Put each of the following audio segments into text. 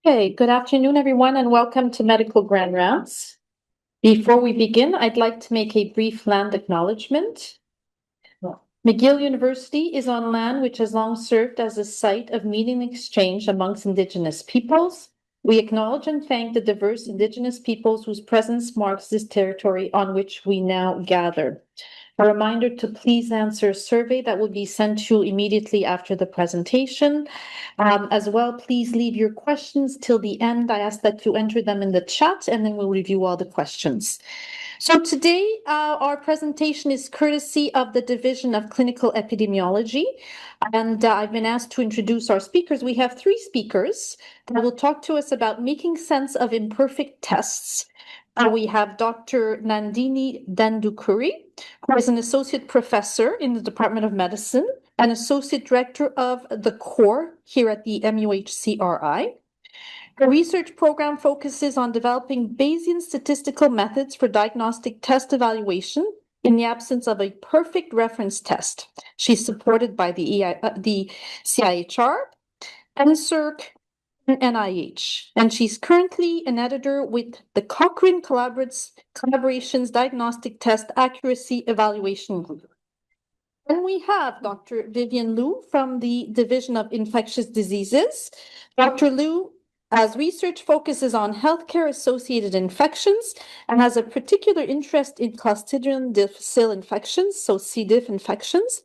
Okay, good afternoon, everyone, and welcome to Medical Grand Rounds. Before we begin, I'd like to make a brief land acknowledgement. McGill University is on land which has long served as a site of meeting and exchange amongst Indigenous peoples. We acknowledge and thank the diverse Indigenous peoples whose presence marks this territory on which we now gather. A reminder to please answer a survey that will be sent to you immediately after the presentation. As well, please leave your questions till the end. I ask that you enter them in the chat and then we'll review all the questions. So today, our presentation is courtesy of the Division of Clinical Epidemiology, and I've been asked to introduce our speakers. We have three speakers that will talk to us about making sense of imperfect tests. We have Dr. Nandini Dendukuri, who is an associate professor in the Department of Medicine and associate director of the core here at the MUHC. The research program focuses on developing Bayesian statistical methods for diagnostic test evaluation in the absence of a perfect reference test. She's supported by the CIHR, NSERC, and NIH, and she's currently an editor with the Cochrane Collaboration's Diagnostic Test Accuracy Evaluation Group. And we have Dr. Vivian Loo from the Division of Infectious Diseases. Dr. Loo, as research focuses on healthcare-associated infections and has a particular interest in Clostridioides difficile infections, so C. diff infections.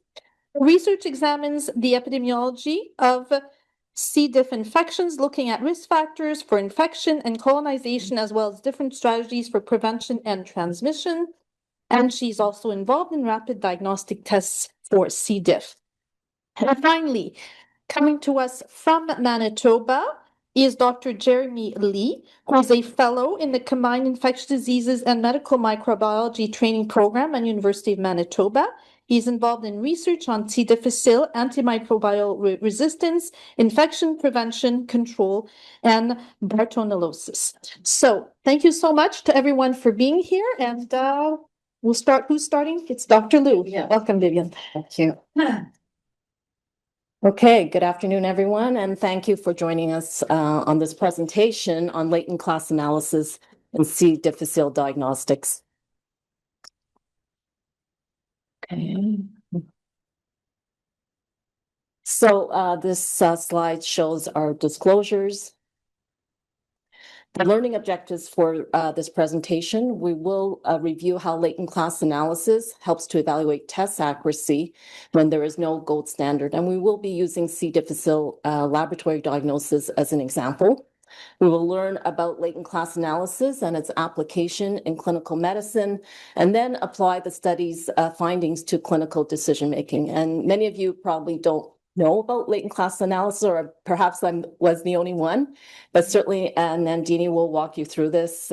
Research examines the epidemiology of C. diff infections, looking at risk factors for infection and colonization, as well as different strategies for prevention and transmission. And she's also involved in rapid diagnostic tests for C. diff. And finally, coming to us from Manitoba is Dr. Jeremy Lee, who is a fellow in the Combined Infectious Diseases and Medical Microbiology Training Program at University of Manitoba. He's involved in research on C. difficile, antimicrobial resistance, infection prevention, control, and Bartonellosis. So thank you so much to everyone for being here, and we'll start. Who's starting? It's Dr. Loo. Yeah. Welcome, Vivian. Thank you. Okay, good afternoon, everyone, and thank you for joining us on this presentation on latent class analysis and C. difficile diagnostics. Okay. So this slide shows our disclosures. The learning objectives for this presentation, we will review how latent class analysis helps to evaluate test accuracy when there is no gold standard. And we will be using C. difficile laboratory diagnosis as an example. We will learn about latent class analysis and its application in clinical medicine, and then apply the study's findings to clinical decision-making. And many of you probably don't know about latent class analysis, or perhaps I was the only one, but certainly Nandini will walk you through this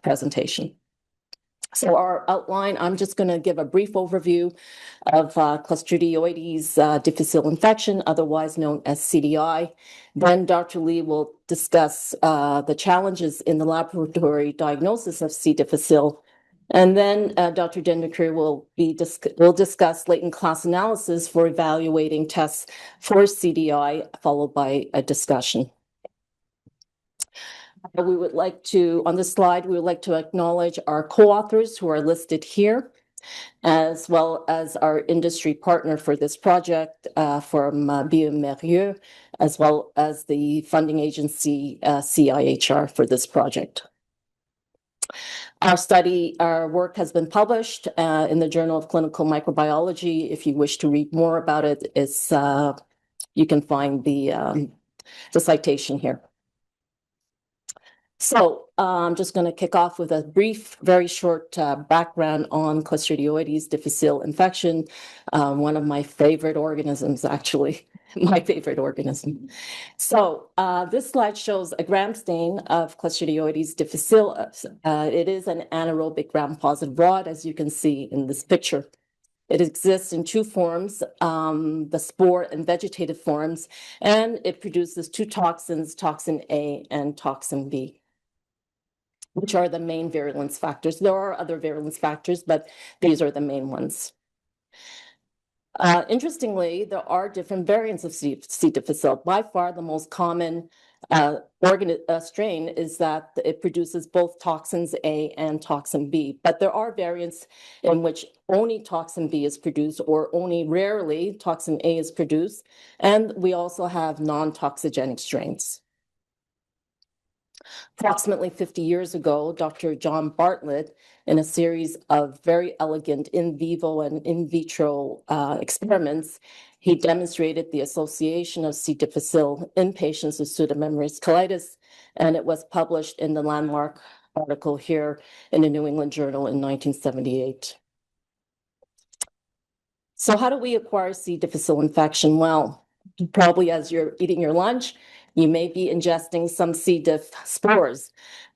presentation. So our outline, I'm just going to give a brief overview of Clostridioides difficile infection, otherwise known as CDI. Then Dr. Lee will discuss the challenges in the laboratory diagnosis of C. difficile. And then Dr. Dendukuri will discuss latent class analysis for evaluating tests for CDI, followed by a discussion. We would like to, on this slide, we would like to acknowledge our co-authors who are listed here, as well as our industry partner for this project from bioMérieux, as well as the funding agency CIHR for this project. Our work has been published in the Journal of Clinical Microbiology. If you wish to read more about it, you can find the citation here. So I'm just going to kick off with a brief, very short background on Clostridioides difficile infection, one of my favorite organisms, actually. My favorite organism. So this slide shows a gram stain of Clostridioides difficile. It is an anaerobic gram-positive rod, as you can see in this picture. It exists in two forms, the spore and vegetative forms, and it produces two toxins, toxin A and toxin B, which are the main virulence factors. There are other virulence factors, but these are the main ones. Interestingly, there are different variants of C. difficile. By far, the most common strain is that it produces both toxins A and toxin B. But there are variants in which only toxin B is produced, or only rarely toxin A is produced. And we also have non-toxigenic strains. Approximately 50 years ago, Dr. John Bartlett, in a series of very elegant in vivo and in vitro experiments, he demonstrated the association of C. difficile in patients with pseudomembranous colitis, and it was published in the landmark article here in the New England Journal in 1978. So how do we acquire C. difficile infection? Well, probably as you're eating your lunch, you may be ingesting some C. diff spores,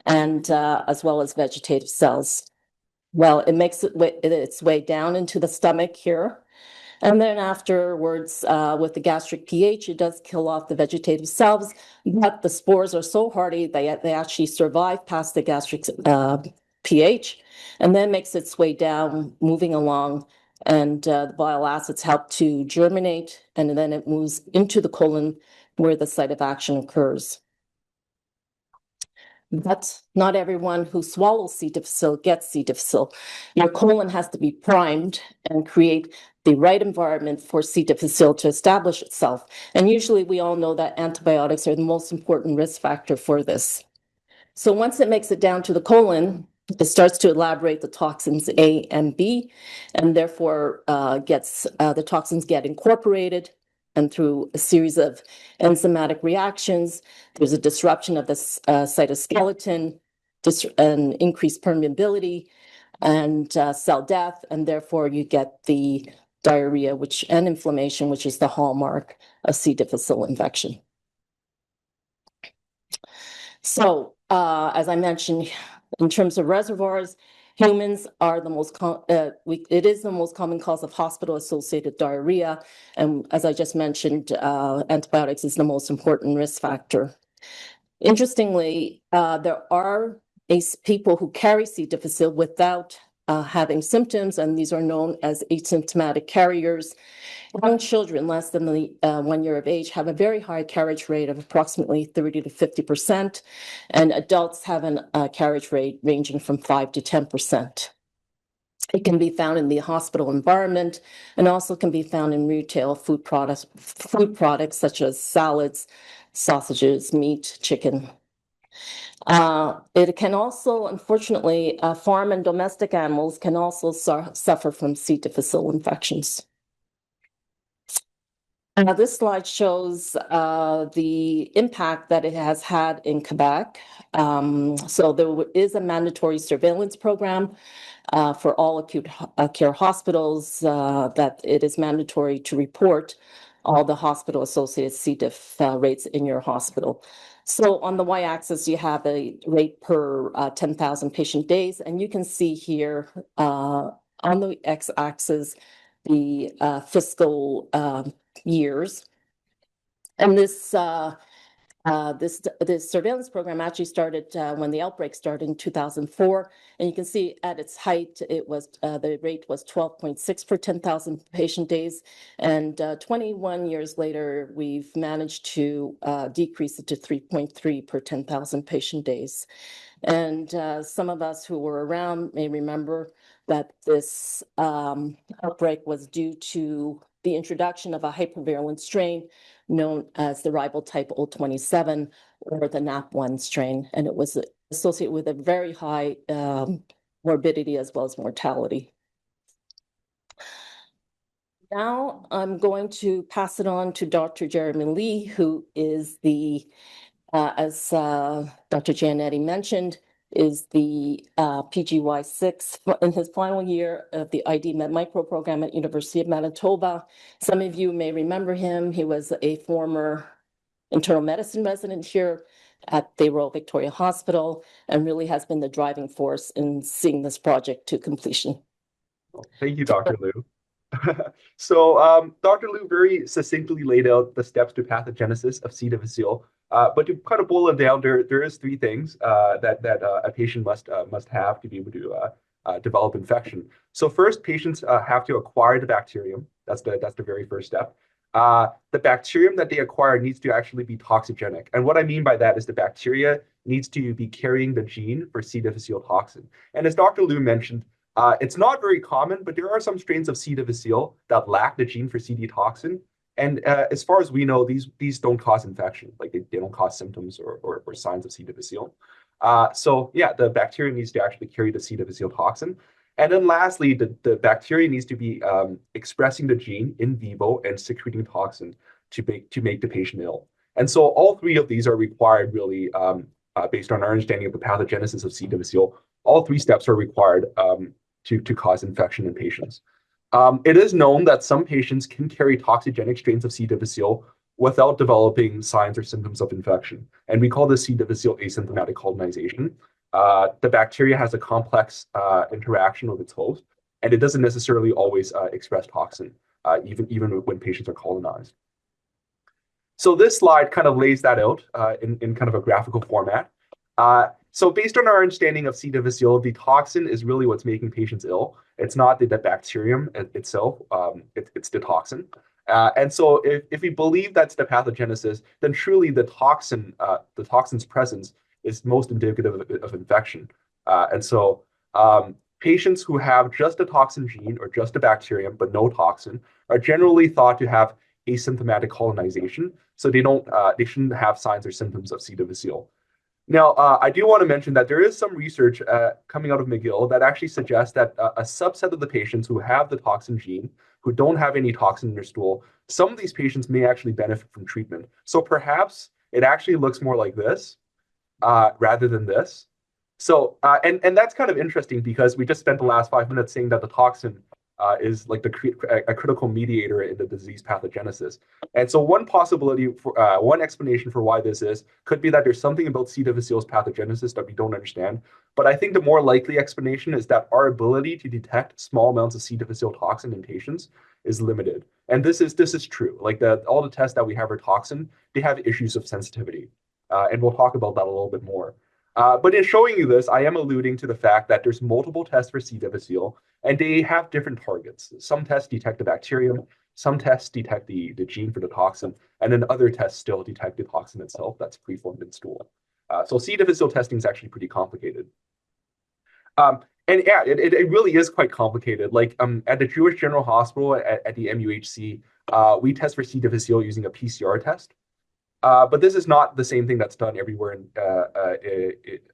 and as well as vegetative cells. Well, it makes its way down into the stomach here. And then afterwards, with the gastric pH, it does kill off the vegetative cells, but the spores are so hardy, they actually survive past the gastric pH, and then makes its way down, moving along, and the bile acids help to germinate, and then it moves into the colon where the site of action occurs. But not everyone who swallows C. difficile gets C. difficile. Your colon has to be primed and create the right environment for C. difficile to establish itself. And usually we all know that antibiotics are the most important risk factor for this. So once it makes it down to the colon, it starts to elaborate the toxins A and B, and therefore the toxins get incorporated. And through a series of enzymatic reactions, there's a disruption of the cytoskeleton, an increased permeability, and cell death, and therefore you get the diarrhea and inflammation, which is the hallmark of C. difficile infection. So, as I mentioned, in terms of reservoirs, humans are the most it is the most common cause of hospital-associated diarrhea, and as I just mentioned, antibiotics is the most important risk factor. Interestingly, there are people who carry C. difficile without having symptoms, and these are known as asymptomatic carriers. Young children less than 1 year of age have a very high carriage rate of approximately 30 to 50%, and adults have a carriage rate ranging from 5 to 10%. It can be found in the hospital environment and also can be found in retail food products such as salads, sausages, meat, chicken. It can also, unfortunately, farm and domestic animals can also suffer from C. difficile infections. This slide shows the impact that it has had in Quebec. So there is a mandatory surveillance program for all acute care hospitals that it is mandatory to report all the hospital-associated C. diff rates in your hospital. So on the y-axis, you have a rate per 10,000 patient days, and you can see here on the x-axis the fiscal years. And this surveillance program actually started when the outbreak started in 2004. And you can see at its height, it was the rate was 12.6 per 10,000 patient days. And 21 years later, we've managed to decrease it to 3.3 per 10,000 patient days. And some of us who were around may remember that this outbreak was due to the introduction of a hypervirulent strain known as the rival type O27 or the NAP1 strain, and it was associated with a very high morbidity as well as mortality. Now I'm going to pass it on to Dr. Jeremy Lee, who is the, as Dr. Giannetti mentioned, is the PGY6 in his final year of the ID Med Micro program at University of Manitoba. Some of you may remember him. He was a former internal medicine resident here at the Royal Victoria Hospital and really has been the driving force in seeing this project to completion. Thank you, Dr. Loo. So Dr. Loo very succinctly laid out the steps to pathogenesis of C. difficile. But to kind of boil it down, there is three things that a patient must have to be able to develop infection. So first, patients have to acquire the bacterium That's the very first step. The bacterium that they acquire needs to actually be toxigenic. And what I mean by that is the bacteria needs to be carrying the gene for C. difficile toxin. And as Dr. Loo mentioned, it's not very common, but there are some strains of C. difficile that lack the gene for CD toxin. And as far as we know, these don't cause infection, like they don't cause symptoms or signs of C. difficile. So yeah, the bacteria needs to actually carry the C. difficile toxin. And then lastly, the bacteria needs to be expressing the gene in vivo and secreting toxin to make the patient ill. And so all three of these are required really based on our understanding of the pathogenesis of C. difficile. All three steps are required to cause infection in patients. It is known that some patients can carry toxigenic strains of C. difficile without developing signs or symptoms of infection. And we call this C. difficile asymptomatic colonization. The bacteria has a complex interaction with its host, and it doesn't necessarily always express toxin, even when patients are colonized. So this slide kind of lays that out in kind of a graphical format. So based on our understanding of C. difficile, the toxin is really what's making patients ill. It's not the bacterium itself, it's the toxin. And so if we believe that's the pathogenesis, then truly the toxin's presence is most indicative of infection. And so patients who have just a toxin gene or just a bacterium but no toxin are generally thought to have asymptomatic colonization. So they shouldn't have signs or symptoms of C. difficile. Now, I do want to mention that there is some research coming out of McGill that actually suggests that a subset of the patients who have the toxin gene, who don't have any toxin in their stool, some of these patients may actually benefit from treatment. So perhaps it actually looks more like this rather than this. So, and that's kind of interesting because we just spent the last 5 minutes saying that the toxin is like a critical mediator in the disease pathogenesis. And so one possibility, one explanation for why this is, could be that there's something about C. difficile's pathogenesis that we don't understand. But I think the more likely explanation is that our ability to detect small amounts of C. difficile toxin in patients is limited. And this is true. Like all the tests that we have for toxin, they have issues of sensitivity. And we'll talk about that a little bit more. But in showing you this, I am alluding to the fact that there's multiple tests for C. difficile, and they have different targets. Some tests detect the bacterium, some tests detect the gene for the toxin, and then other tests still detect the toxin itself that's preformed in stool. So C. difficile testing is actually pretty complicated. And yeah, it really is quite complicated. Like at the Jewish General Hospital at the MUHC, we test for C. difficile using a PCR test. But this is not the same thing that's done everywhere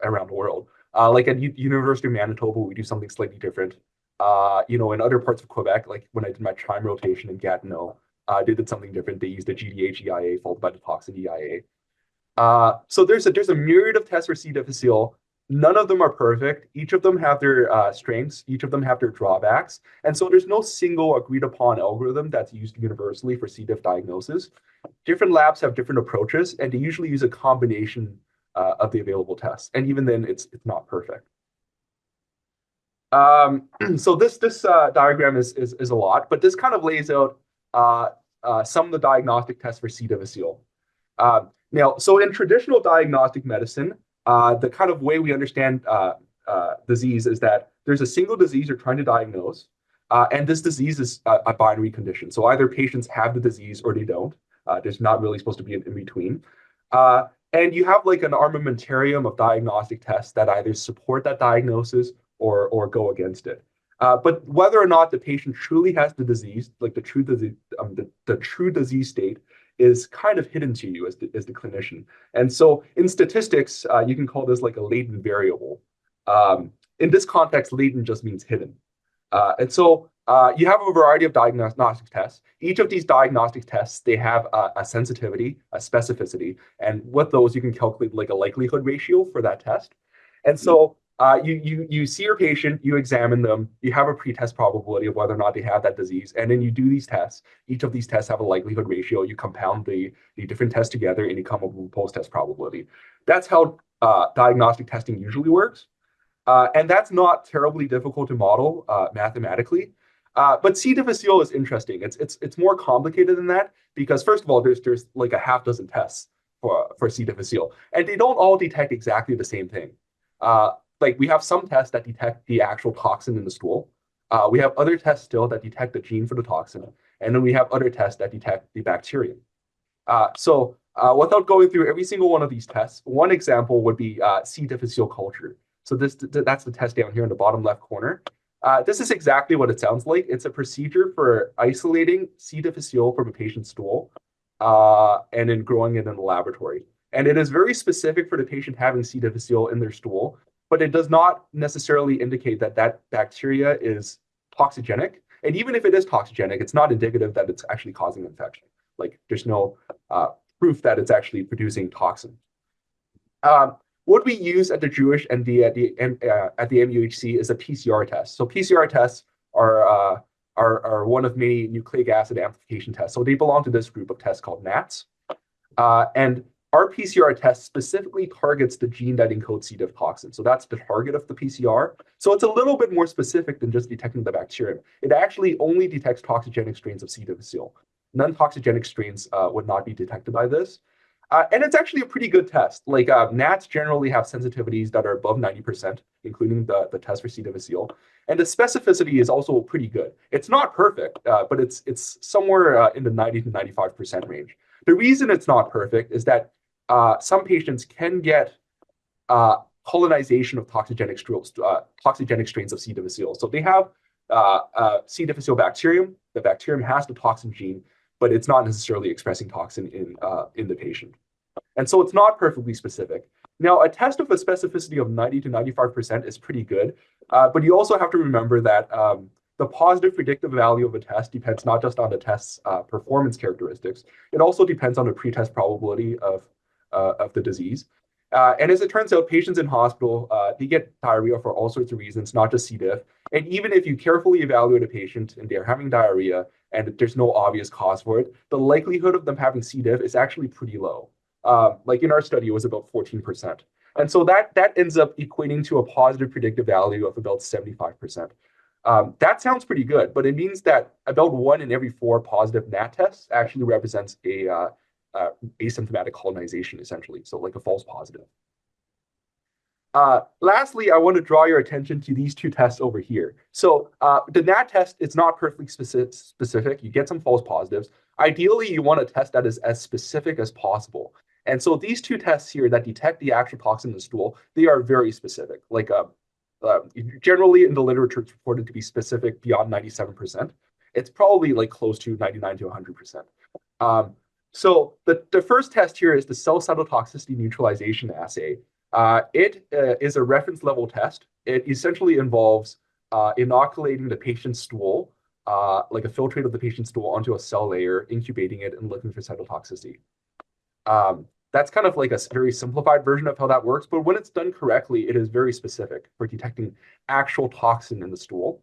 around the world. Like at University of Manitoba, we do something slightly different. In other parts of Quebec, like when I did my CHIME rotation in Gatineau, they did something different. They used the GDH EIA followed by the toxin EIA. So there's a myriad of tests for C. difficile. None of them are perfect. Each of them have their strengths. Each of them have their drawbacks. And so there's no single agreed upon algorithm that's used universally for C. diff diagnosis. Different labs have different approaches, and they usually use a combination of the available tests. And even then, it's not perfect. So this diagram is a lot, but this kind of lays out some of the diagnostic tests for C. difficile. Now, so in traditional diagnostic medicine, the kind of way we understand disease is that there's a single disease you're trying to diagnose, and this disease is a binary condition. So either patients have the disease or they don't. There's not really supposed to be an in-between. And you have like an armamentarium of diagnostic tests that either support that diagnosis or go against it. But whether or not the patient truly has the disease, like the true disease state, is kind of hidden to you as the clinician. And so in statistics, you can call this like a latent variable. In this context, latent just means hidden. And so you have a variety of diagnostic tests. Each of these diagnostic tests, they have a sensitivity, a specificity, and with those, you can calculate like a likelihood ratio for that test. And so you see your patient, you examine them, you have a pretest probability of whether or not they have that disease, and then you do these tests. Each of these tests have a likelihood ratio. You compound the different tests together, and you come up with a post-test probability. That's how diagnostic testing usually works. And that's not terribly difficult to model mathematically. But C. difficile is interesting. It's more complicated than that because first of all, there's like a half dozen tests for C. difficile, and they don't all detect exactly the same thing. Like we have some tests that detect the actual toxin in the stool. We have other tests still that detect the gene for the toxin, And then we have other tests that detect the bacterium. Without going through every single one of these tests, one example would be C. difficile culture. So that's the test down here in the bottom left corner. This is exactly what it sounds like. It's a procedure for isolating C. difficile from a patient's stool and then growing it in the laboratory. And it is very specific for the patient having C. difficile in their stool, but it does not necessarily indicate that that bacteria is toxigenic. And even if it is toxigenic, it's not indicative that it's actually causing infection. Like there's no proof that it's actually producing toxin. What we use at the Jewish and at the MUHC is a PCR test. So PCR tests are one of many nucleic acid amplification tests. So they belong to this group of tests called NATs. And our PCR test specifically targets the gene that encodes C. diff toxin. So that's the target of the PCR. So it's a little bit more specific than just detecting the bacterium. It actually only detects toxigenic strains of C. difficile. Non-toxigenic strains would not be detected by this. And it's actually a pretty good test. Like NATs generally have sensitivities that are above 90%, including the test for C. difficile. And the specificity is also pretty good. It's not perfect, but it's somewhere in the 90 to 95% range. The reason it's not perfect is that some patients can get colonization of toxigenic strains of C. difficile. So they have C. difficile bacterium. The bacterium has the toxin gene, but it's not necessarily expressing toxin in the patient. And so it's not perfectly specific. Now, a test of a specificity of 90 to 95% is pretty good, but you also have to remember that the positive predictive value of a test depends not just on the test's performance characteristics, it also depends on the pretest probability of the disease. And as it turns out, patients in hospital, they get diarrhea for all sorts of reasons, not just C. diff. And even if you carefully evaluate a patient and they're having diarrhea and there's no obvious cause for it, the likelihood of them having C. diff is actually pretty low. Like in our study, it was about 14%. And so that ends up equating to a positive predictive value of about 75%. That sounds pretty good, but it means that about 1 in every 4 positive NAT tests actually represents a asymptomatic colonization, essentially, so like a false positive. Lastly, I want to draw your attention to these 2 tests over here. So the NAT test is not perfectly specific. You get some false positives. Ideally, you want a test that is as specific as possible. And so these 2 tests here that detect the actual toxin in the stool, they are very specific. Like generally in the literature, it's reported to be specific beyond 97%. It's probably like close to 99 to 100%. So the first test here is the cell cytotoxicity neutralization assay. It is a reference level test. It essentially involves inoculating the patient's stool, like a filtrate of the patient's stool onto a cell layer, incubating it, and looking for cytotoxicity. That's kind of like a very simplified version of how that works, but when it's done correctly, it is very specific for detecting actual toxin in the stool.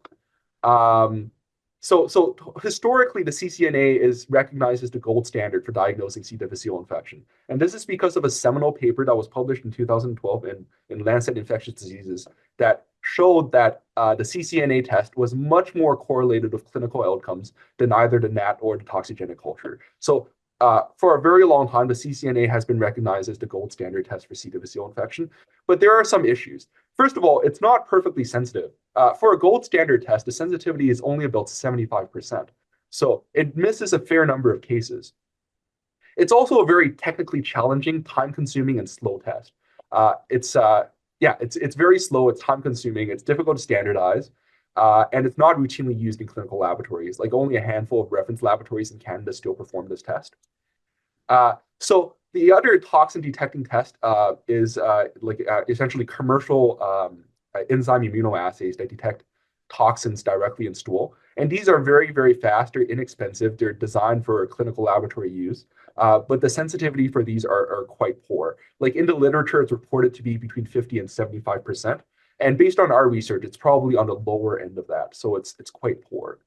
So historically, the CCNA is recognized as the gold standard for diagnosing C. difficile infection. And this is because of a seminal paper that was published in 2012 in Lancet Infectious Diseases that showed that the CCNA test was much more correlated with clinical outcomes than either the NAT or the toxigenic culture. So for a very long time, the CCNA has been recognized as the gold standard test for C. difficile infection, but there are some issues. First of all, it's not perfectly sensitive. For a gold standard test, the sensitivity is only about 75%. So it misses a fair number of cases. It's also a very technically challenging, time-consuming, and slow test. It's very slow, it's time-consuming, it's difficult to standardize, and it's not routinely used in clinical laboratories. Like only a handful of reference laboratories in Canada still perform this test. So the other toxin detecting test is essentially commercial enzyme immunoassays that detect toxins directly in stool. And these are very, very fast. They're inexpensive. They're designed for clinical laboratory use. But the sensitivity for these are quite poor. Like in the literature, it's reported to be between 50 and 75%. And based on our research, it's probably on the lower end of that. So it's quite poor.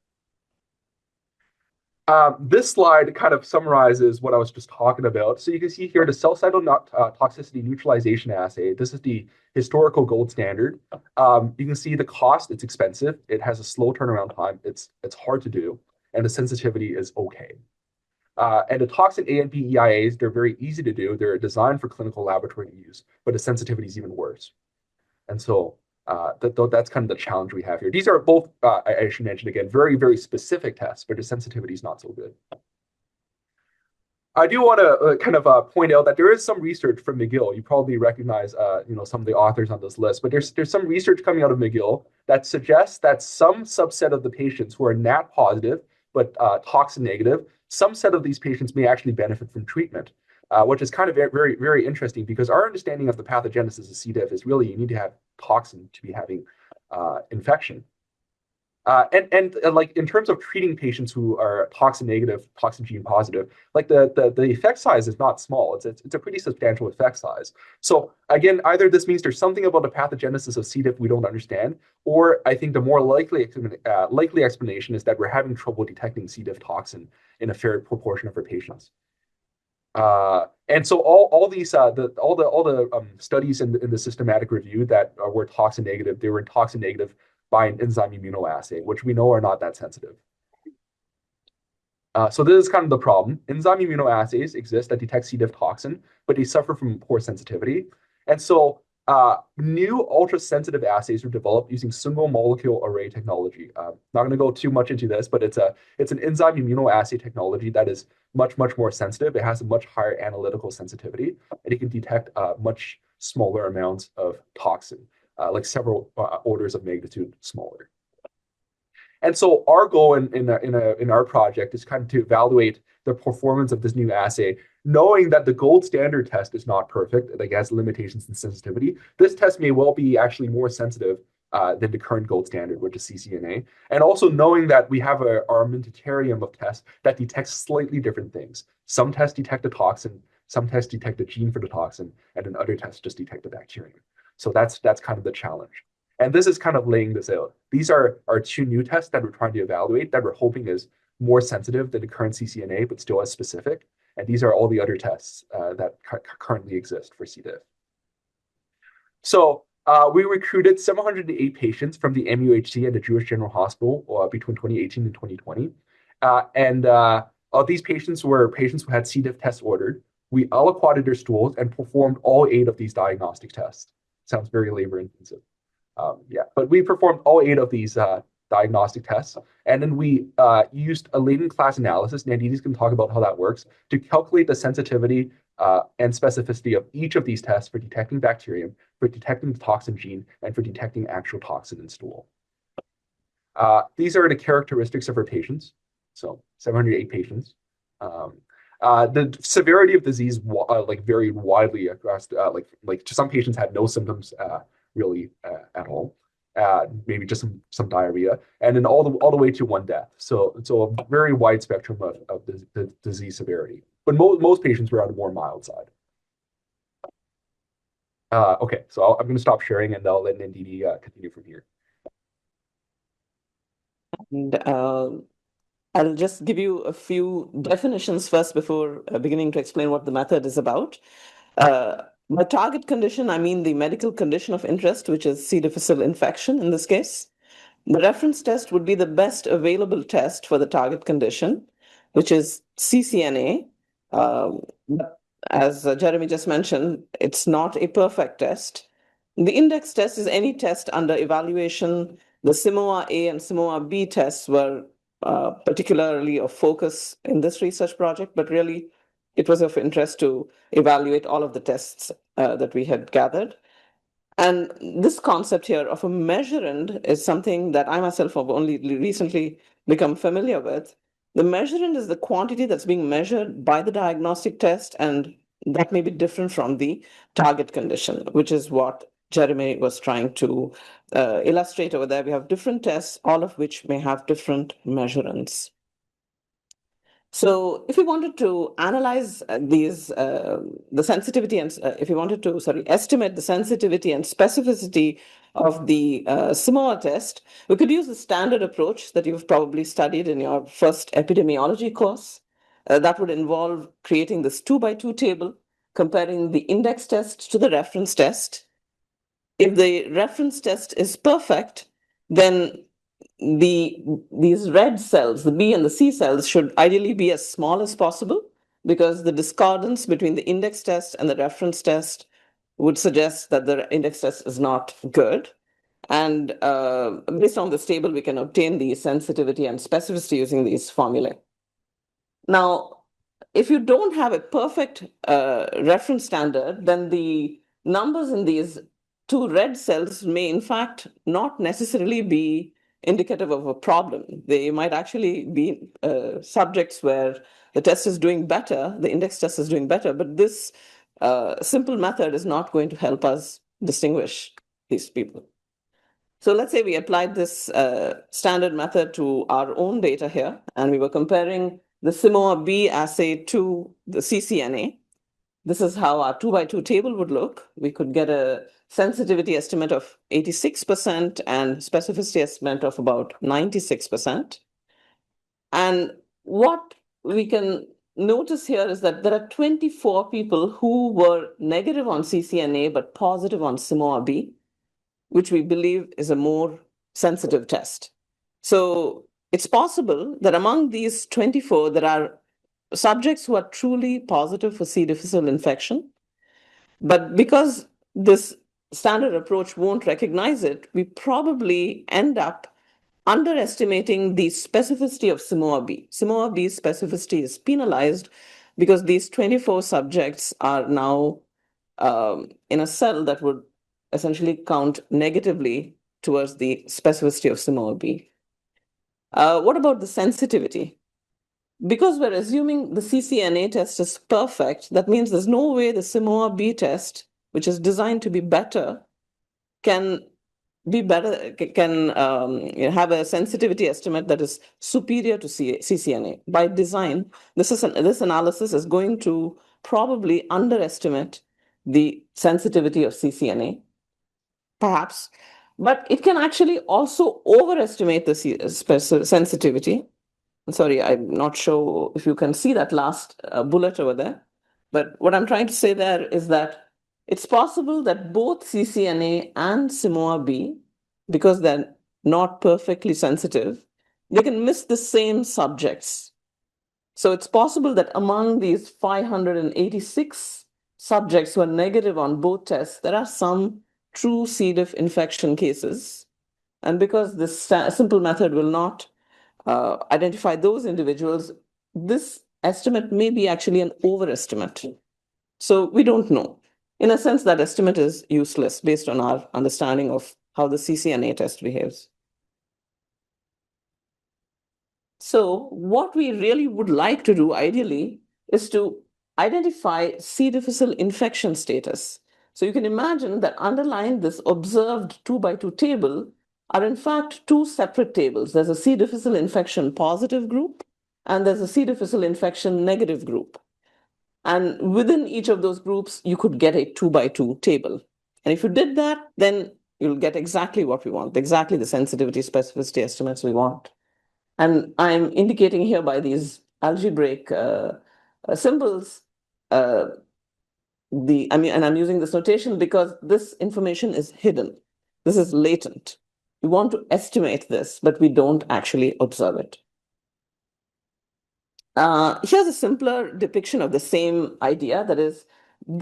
This slide kind of summarizes what I was just talking about. So you can see here the cell cytotoxicity neutralization assay. This is the historical gold standard. You can see the cost, it's expensive. It has a slow turnaround time. It's hard to do. And the sensitivity is okay. And the toxin A and B EIAs, they're very easy to do. They're designed for clinical laboratory use, but the sensitivity is even worse. And so That's kind of the challenge we have here. These are both, I should mention again, very, very specific tests, but the sensitivity is not so good. I do want to kind of point out that there is some research from McGill. You probably recognize, some of the authors on this list, but there's some research coming out of McGill that suggests that some subset of the patients who are NAT positive but toxin negative, some set of these patients may actually benefit from treatment, which is kind of very, very interesting because our understanding of the pathogenesis of C. diff is really you need to have toxin to be having infection. Like in terms of treating patients who are toxin negative, toxin gene positive, like the effect size is not small. It's a pretty substantial effect size. So again, either this means there's something about the pathogenesis of C. diff we don't understand, or I think the more likely explanation is that we're having trouble detecting C. diff toxin in a fair proportion of our patients. And so all these studies in the systematic review that were toxin negative, they were toxin negative by an enzyme immunoassay, which we know are not that sensitive. So this is kind of the problem. Enzyme immunoassays exist that detect C. diff toxin, but they suffer from poor sensitivity. And so new ultra-sensitive assays were developed using single molecule array technology. Not going to go too much into this, but it's an enzyme immunoassay technology that is much, much more sensitive. It has a much higher analytical sensitivity, and it can detect much smaller amounts of toxin. Like several orders of magnitude smaller. And so our goal in our project is kind of to evaluate the performance of this new assay, knowing that the gold standard test is not perfect, like it has limitations in sensitivity. This test may well be actually more sensitive than the current gold standard, which is CCNA. And also knowing that we have our armamentarium of tests that detects slightly different things. Some tests detect a toxin, some tests detect a gene for the toxin, and then other tests just detect a bacterium. So that's kind of the challenge. And this is kind of laying this out. These are our two new tests that we're trying to evaluate that we're hoping is more sensitive than the current CCNA, but still as specific. And these are all the other tests that currently exist for C. diff. So we recruited 708 patients from the MUHC and the Jewish General Hospital between 2018 and 2020. These patients were patients who had C. diff tests ordered. We aliquoted their stools and performed all 8 of these diagnostic tests. Sounds very labor intensive. But we performed all 8 of these diagnostic tests. And then we used a latent class analysis. Nandini's going to talk about how that works to calculate the sensitivity and specificity of each of these tests for detecting bacterium, for detecting the toxin gene, and for detecting actual toxin in stool. These are the characteristics of our patients. So 708 patients. The severity of disease varied widely across. Some patients had no symptoms really at all, maybe just some diarrhea, and then all the way to 1 death. So a very wide spectrum of the disease severity. But most patients were on the more mild side. Okay, so I'm going to stop sharing and I'll let Nandini continue from here. And I'll just give you a few definitions first before beginning to explain what the method is about. By target condition, I mean the medical condition of interest, which is C. difficile infection in this case. The reference test would be the best available test for the target condition, which is CCNA. As Jeremy just mentioned, it's not a perfect test. The index test is any test under evaluation. The Simoa A and Simoa B tests were particularly of focus in this research project, but really it was of interest to evaluate all of the tests that we had gathered. And this concept here of a measurand is something that I myself have only recently become familiar with. The measurand is the quantity that's being measured by the diagnostic test, and that may be different from the target condition, which is what Jeremy was trying to illustrate over there. We have different tests, all of which may have different measurands. So if you wanted to analyze the sensitivity and if you wanted to, estimate the sensitivity and specificity of the Simoa test, we could use the standard approach that you've probably studied in your first epidemiology course. That would involve creating this 2x2 table, comparing the index test to the reference test. If the reference test is perfect, then these red cells, the B and the C cells, should ideally be as small as possible, because the discordance between the index test and the reference test would suggest that the index test is not good. And based on this table, we can obtain the sensitivity and specificity using these formulae. Now, if you don't have a perfect reference standard, then the numbers in these two red cells may in fact not necessarily be indicative of a problem. They might actually be subjects where the test is doing better, the index test is doing better, but this simple method is not going to help us distinguish these people. So let's say we applied this standard method to our own data here, and we were comparing the Simoa-B assay to the CCNA. This is how our 2x2 table would look. We could get a sensitivity estimate of 86% and specificity estimate of about 96%. And what we can notice here is that there are 24 people who were negative on CCNA but positive on Simoa-B, which we believe is a more sensitive test. So it's possible that among these 24, there are subjects who are truly positive for C. difficile infection. But because this standard approach won't recognize it, we probably end up underestimating the specificity of Simoa-B. Simoa-B's specificity is penalized because these 24 subjects are now in a cell that would essentially count negatively towards the specificity of Simoa-B. What about the sensitivity? Because we're assuming the CCNA test is perfect, that means there's no way the Simoa-B test, which is designed to be better, can be better, can have a sensitivity estimate that is superior to CCNA. By design, this analysis is going to probably underestimate the sensitivity of CCNA, perhaps, but it can actually also overestimate the sensitivity. Sorry, I'm not sure if you can see that last bullet over there, but what I'm trying to say there is that it's possible that both CCNA and Simoa-B, because they're not perfectly sensitive, they can miss the same subjects. So it's possible that among these 586 subjects who are negative on both tests, there are some true C. diff infection cases. And because this simple method will not identify those individuals, this estimate may be actually an overestimate. So we don't know. In a sense, that estimate is useless based on our understanding of how the CCNA test behaves. So what we really would like to do ideally is to identify C. difficile infection status. So you can imagine that underlying this observed 2x2 table are in fact two separate tables. There's a C. difficile infection positive group, and there's a C. difficile infection negative group. And within each of those groups, you could get a 2x2 table. And if you did that, then you'll get exactly what we want, exactly the sensitivity specificity estimates we want. And I'm indicating here by these algebraic symbols, and I'm using this notation because this information is hidden. This is latent. We want to estimate this, but we don't actually observe it. Here's a simpler depiction of the same idea. That is,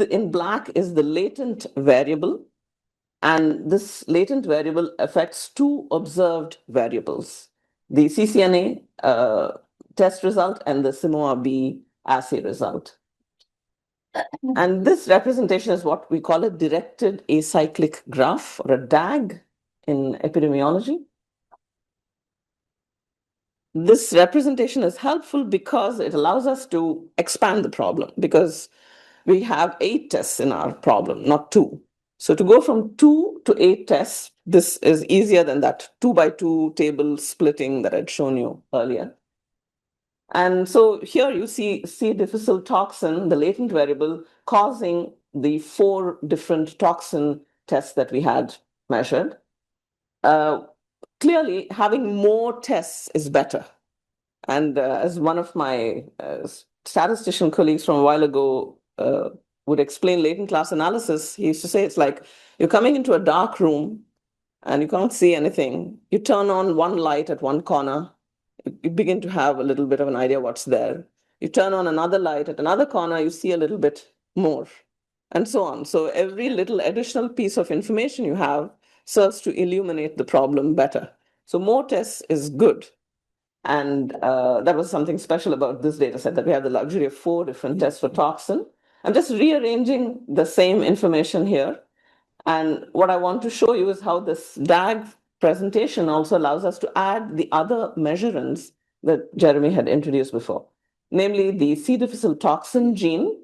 in black is the latent variable, and this latent variable affects two observed variables: the CCNA test result and the Simoa-B assay result. And this representation is what we call a directed acyclic graph, or a DAG in epidemiology. This representation is helpful because it allows us to expand the problem, because we have 8 tests in our problem, not 2. So to go from 2 to 8 tests, this is easier than that 2x2 table splitting that I'd shown you earlier. And so here you see C. difficile toxin, the latent variable, causing the 4 different toxin tests that we had measured. Clearly, having more tests is better. And as one of my statistician colleagues from a while ago would explain latent class analysis, he used to say it's like you're coming into a dark room and you can't see anything. You turn on one light at one corner, you begin to have a little bit of an idea what's there. You turn on another light at another corner, you see a little bit more, and so on. So every little additional piece of information you have serves to illuminate the problem better. So more tests is good. And that was something special about this data set, that we have the luxury of 4 different tests for toxin. I'm just rearranging the same information here. And what I want to show you is how this DAG presentation also allows us to add the other measurements that Jeremy had introduced before, namely the C. difficile toxin gene,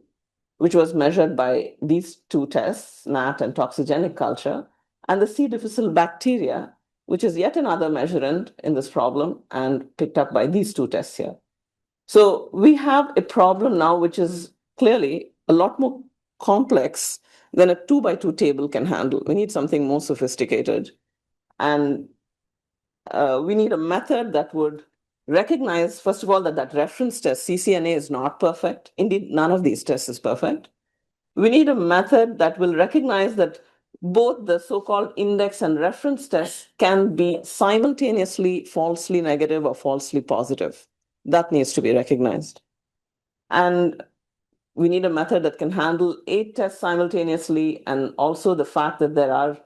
which was measured by these 2 tests, NAT and toxigenic culture, and the C. difficile bacteria, which is yet another measurement in this problem and picked up by these 2 tests here. So we have a problem now which is clearly a lot more complex than a 2x2 table can handle. We need something more sophisticated. And we need a method that would recognize, first of all, that reference test, CCNA, is not perfect. Indeed, none of these tests is perfect. We need a method that will recognize that both the so-called index and reference tests can be simultaneously falsely negative or falsely positive. That needs to be recognized. And we need a method that can handle 8 tests simultaneously, and also the fact that there are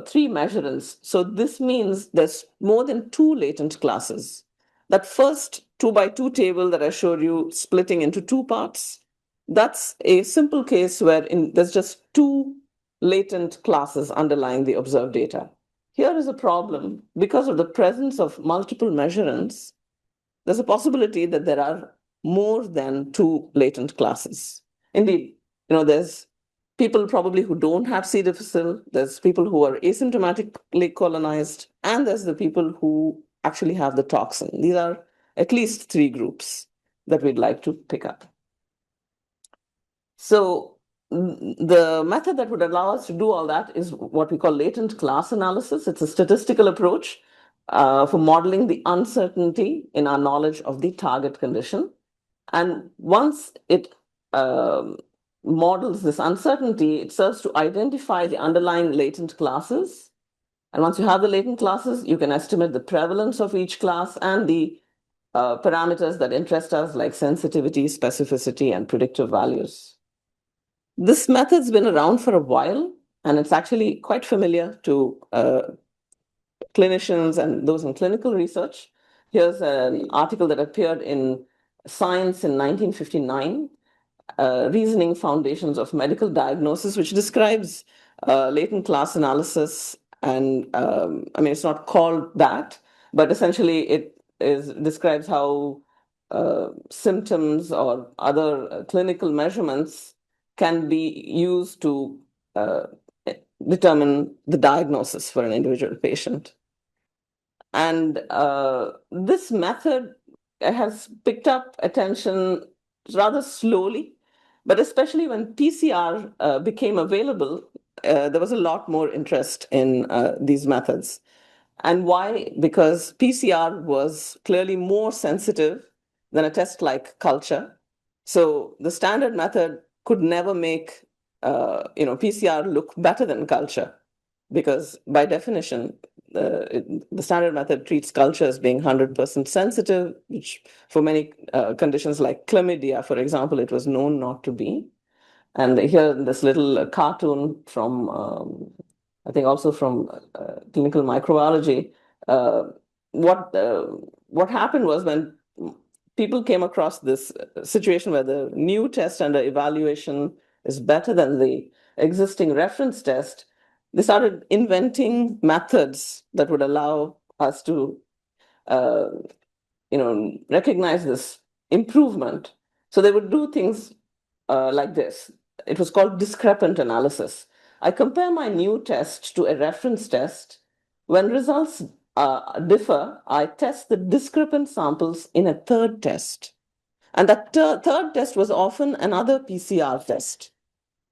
3 measurements. So this means there's more than 2 latent classes. That first 2x2 table that I showed you splitting into 2 parts, that's a simple case where there's just 2 latent classes underlying the observed data. Here is a problem. Because of the presence of multiple measurements, there's a possibility that there are more than 2 latent classes. Indeed, there's people probably who don't have C. difficile, there's people who are asymptomatically colonized, and there's the people who actually have the toxin. These are at least 3 groups that we'd like to pick up. So the method that would allow us to do all that is what we call latent class analysis. It's a statistical approach for modeling the uncertainty in our knowledge of the target condition. And once it models this uncertainty, it serves to identify the underlying latent classes. And once you have the latent classes, you can estimate the prevalence of each class and the parameters that interest us, like sensitivity, specificity, and predictive values. This method's been around for a while, and it's actually quite familiar to clinicians and those in clinical research. Here's an article that appeared in Science in 1959, Reasoning Foundations of Medical Diagnosis, which describes latent class analysis. And it's not called that, but essentially it describes how symptoms or other clinical measurements can be used to determine the diagnosis for an individual patient. And this method has picked up attention rather slowly, but especially when PCR became available, there was a lot more interest in these methods. And why? Because PCR was clearly more sensitive than a test like culture. So the standard method could never make PCR look better than culture, because by definition, the standard method treats culture as being 100% sensitive, which for many conditions like chlamydia, for example, it was known not to be. And here, this little cartoon from, I think also from clinical microbiology, what happened was, when people came across this situation where the new test under evaluation is better than the existing reference test, they started inventing methods that would allow us to recognize this improvement. So they would do things like this. It was called discrepant analysis. I compare my new test to a reference test. When results differ, I test the discrepant samples in a third test. And that third test was often another PCR test.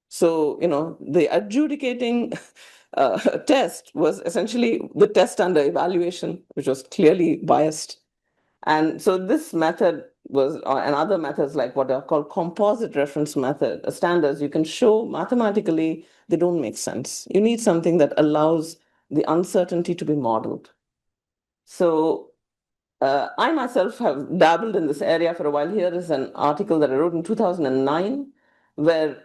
So, the adjudicating test was essentially the test under evaluation, which was clearly biased. And so this method was, and other methods like what are called composite reference method standards, you can show mathematically they don't make sense. You need something that allows the uncertainty to be modeled. So I myself have dabbled in this area for a while. Here is an article that I wrote in 2009 where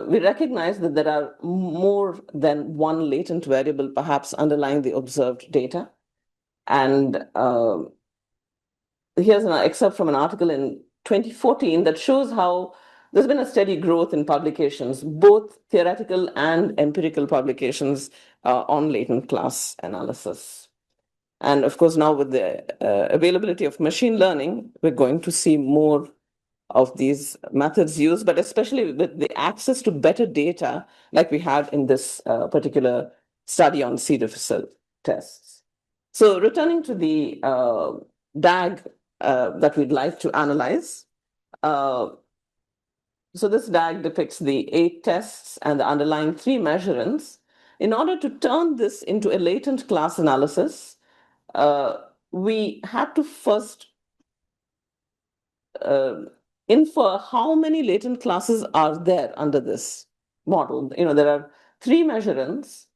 we recognize that there are more than one latent variable perhaps underlying the observed data. And here's an excerpt from an article in 2014 that shows how there's been a steady growth in publications, both theoretical and empirical publications on latent class analysis. And of course, now with the availability of machine learning, we're going to see more of these methods used, but especially with the access to better data like we had in this particular study on C. difficile tests. So returning to the DAG that we'd like to analyze. So this DAG depicts the 8 tests and the underlying 3 measurements. In order to turn this into a latent class analysis, we had to first infer how many latent classes are there under this model. There are 3 measurements,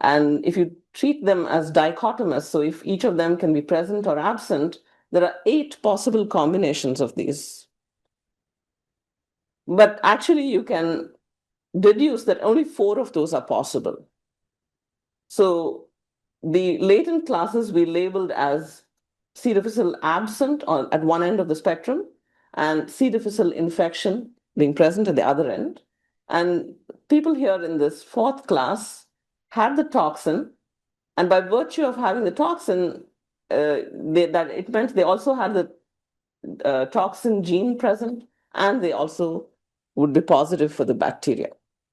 and if you treat them as dichotomous, so if each of them can be present or absent, there are 8 possible combinations of these. But actually, you can deduce that only 4 of those are possible. So the latent classes we labeled as C. difficile absent at one end of the spectrum, and C. difficile infection being present at the other end. And people here in this 4th class had the toxin, and by virtue of having the toxin, that it meant they also had the toxin gene present, and they also would be positive for the bacteria.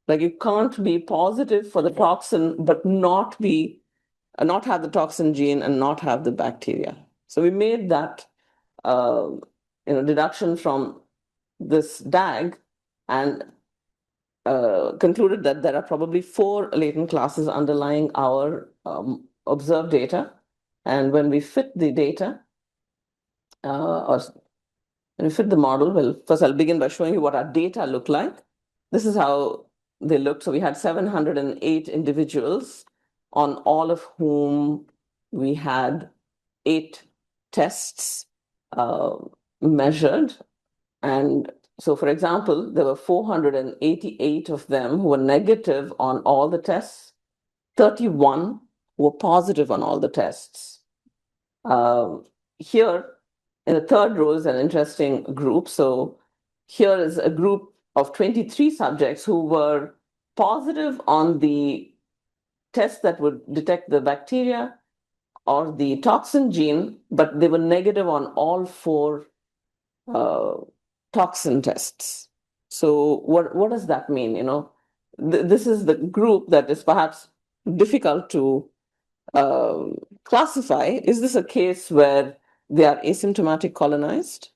Like, you can't be positive for the toxin, but not have the toxin gene and not have the bacteria. So we made that deduction from this DAG and concluded that there are probably 4 latent classes underlying our observed data. And when we fit the data, or when we fit the model, well, first I'll begin by showing you what our data look like. This is how they looked. So we had 708 individuals, on all of whom we had 8 tests measured. And so, for example, there were 488 of them who were negative on all the tests, 31 who were positive on all the tests. Here, in the 3rd row is an interesting group. So here is a group of 23 subjects who were positive on the test that would detect the bacteria or the toxin gene, but they were negative on all 4 toxin tests. So what does that mean? This is the group that is perhaps difficult to classify. Is this a case where they are asymptomatic colonized?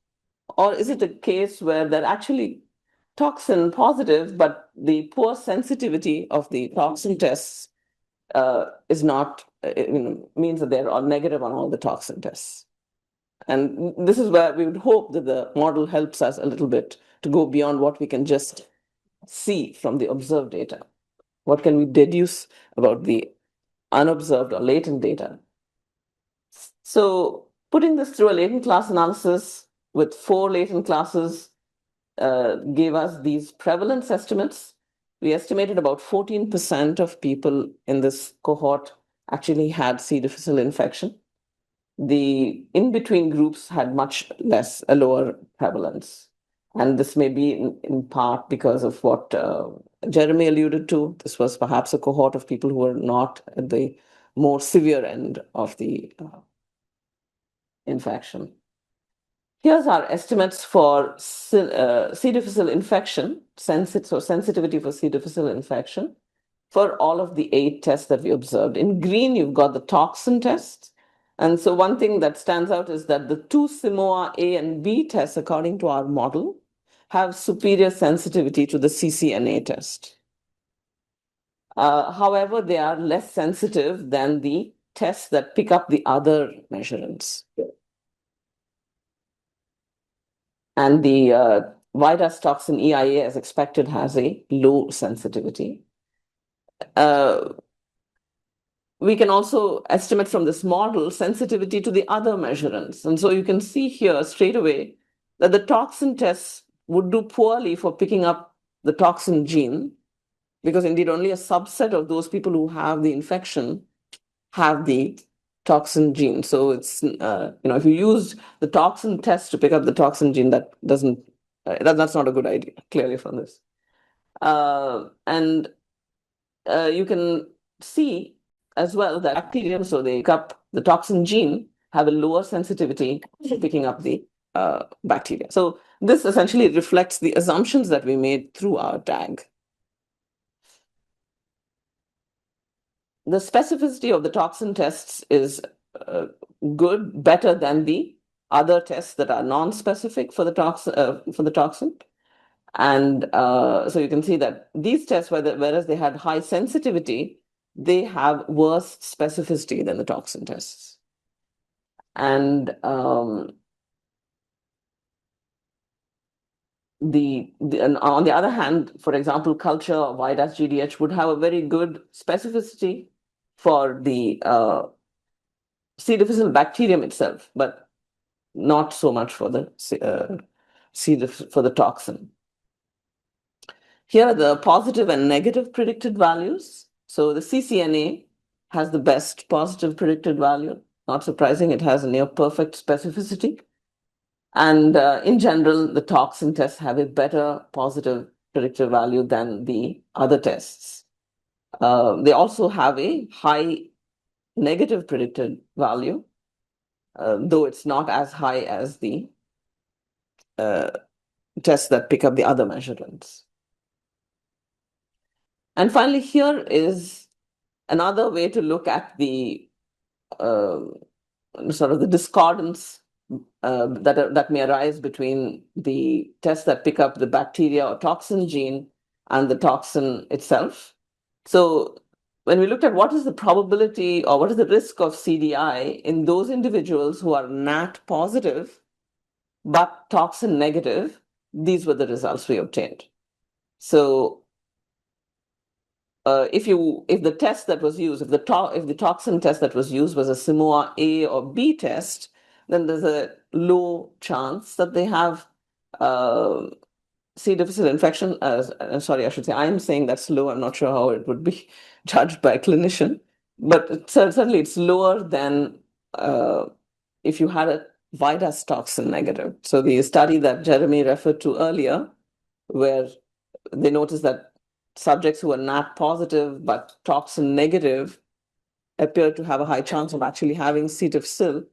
Or is it a case where they're actually toxin positive, but the poor sensitivity of the toxin tests is not, means that they're all negative on all the toxin tests? And this is where we would hope that the model helps us a little bit to go beyond what we can just see from the observed data. What can we deduce about the unobserved or latent data? So putting this through a latent class analysis with 4 latent classes gave us these prevalence estimates. We estimated about 14% of people in this cohort actually had C. difficile infection. The in-between groups had much less, a lower prevalence. And this may be in part because of what Jeremy alluded to. This was perhaps a cohort of people who were not at the more severe end of the infection. Here's our estimates for C. difficile infection, sensitivity for C. difficile infection, for all of the 8 tests that we observed. In green, you've got the toxin tests. And so one thing that stands out is that the 2 Simoa A and B tests, according to our model, have superior sensitivity to the CCNA test. However, they are less sensitive than the tests that pick up the other measurements. And the virus toxin EIA, as expected, has a low sensitivity. We can also estimate from this model sensitivity to the other measurements. And so you can see here straight away that the toxin tests would do poorly for picking up the toxin gene, because indeed only a subset of those people who have the infection have the toxin gene. So it's, if you used the toxin test to pick up the toxin gene, that doesn't, that's not a good idea, clearly from this. And you can see as well that bacteria, so they pick up the toxin gene, have a lower sensitivity to picking up the bacteria. So this essentially reflects the assumptions that we made through our tag. The specificity of the toxin tests is good, better than the other tests that are non-specific for the toxin. And so you can see that these tests, whereas they had high sensitivity, they have worse specificity than the toxin tests. And and on the other hand, for example, culture of Vidas GDH would have a very good specificity for the C. difficile bacterium itself, but not so much for the for the toxin. Here are the positive and negative predicted values. So the CCNA has the best positive predicted value. Not surprising, it has a near perfect specificity. And in general, the toxin tests have a better positive predictive value than the other tests. They also have a high negative predicted value, though it's not as high as the tests that pick up the other measurements. And finally, here is another way to look at the sort of the discordance that may arise between the tests that pick up the bacteria or toxin gene and the toxin itself. So when we looked at what is the probability or what is the risk of CDI in those individuals who are NAT positive but toxin negative, these were the results we obtained. So if the test that was used, if the toxin test that was used was a Simoa A or B test, then there's a low chance that they have C. difficile infection. Sorry, I should say I'm saying that's low. I'm not sure how it would be judged by a clinician, but certainly it's lower than if you had a Vidas toxin negative. So the study that Jeremy referred to earlier, where they noticed that subjects who are NAT positive but toxin negative appear to have a high chance of actually having C. difficile.